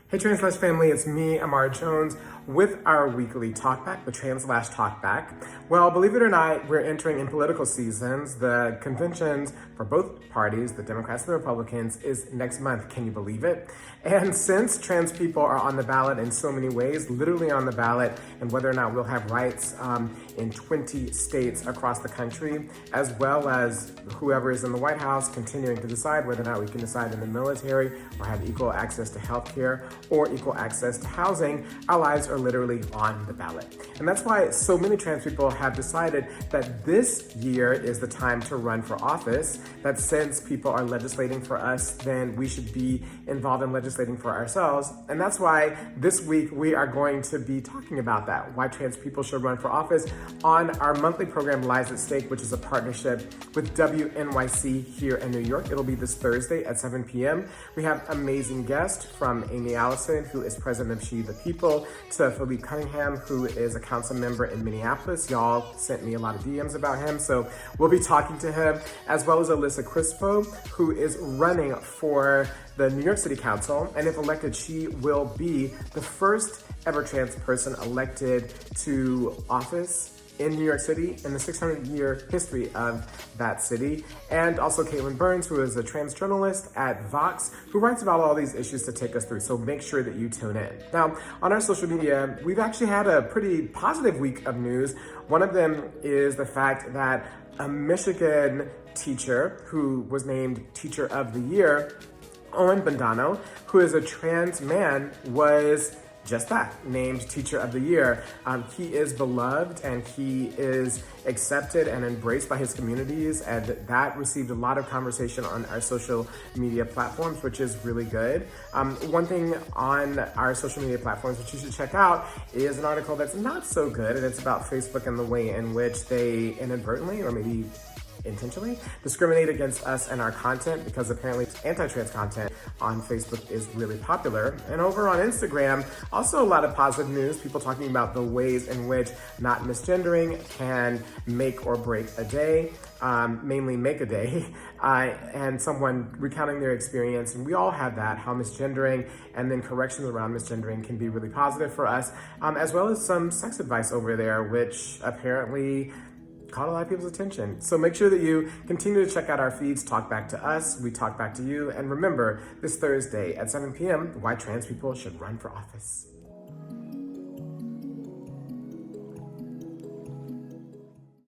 Hey Trans family, it's me, Imara Jones, with our weekly talkback, the Trans Talkback. Well, believe it or not, we're entering in political seasons. The conventions for both parties, the Democrats and the Republicans, is next month. Can you believe it? And since trans people are on the ballot in so many ways, literally on the ballot, and whether or not we'll have rights in 20 states across the country, as well as whoever is in the White House continuing to decide whether or not we can decide in the military or have equal access to healthcare or equal access to housing, our lives are literally on the ballot. And that's why so many trans people have decided that this year is the time to run for office, that since people are legislating for us, then we should be involved in legislating for ourselves. And that's why this week we are going to be talking about that, why trans people should run for office on our monthly program Lives at Stake, which is a partnership with WNYC here in New York. It'll be this Thursday at 7 p.m. We have amazing guests from Amy Allison, who is president of She the People, to Philippe Cunningham, who is a council member in Minneapolis. Y'all sent me a lot of DMs about him, so we'll be talking to him, as well as Alyssa Crispo, who is running for the New York City Council, and if elected, she will be the first ever trans person elected to office in New York City in the 600-year history of that city. And also Caitlin Burns, who is a trans journalist at Vox, who writes about all these issues to take us through. So make sure that you tune in. Now, on our social media, we've actually had a pretty positive week of news. One of them is the fact that a Michigan teacher who was named Teacher of the Year, Owen Bandano, who is a trans man, was just that, named Teacher of the Year. He is beloved and he is accepted and embraced by his communities, and that received a lot of conversation on our social media platforms, which is really good. One thing on our social media platforms which you should check out is an article that's not so good, and it's about Facebook and the way in which they inadvertently, or maybe intentionally, discriminate against us and our content, because apparently anti-trans content on Facebook is really popular. And over on Instagram, also a lot of positive news, people talking about the ways in which not misgendering can make or break a day, mainly make a day, and someone recounting their experience. And we all have that, how misgendering and then corrections around misgendering can be really positive for us, as well as some sex advice over there, which apparently caught a lot of people's attention. So make sure that you continue to check out our feeds, talk back to us, we talk back to you. And remember, this Thursday at 7 p.m., why trans people should run for office.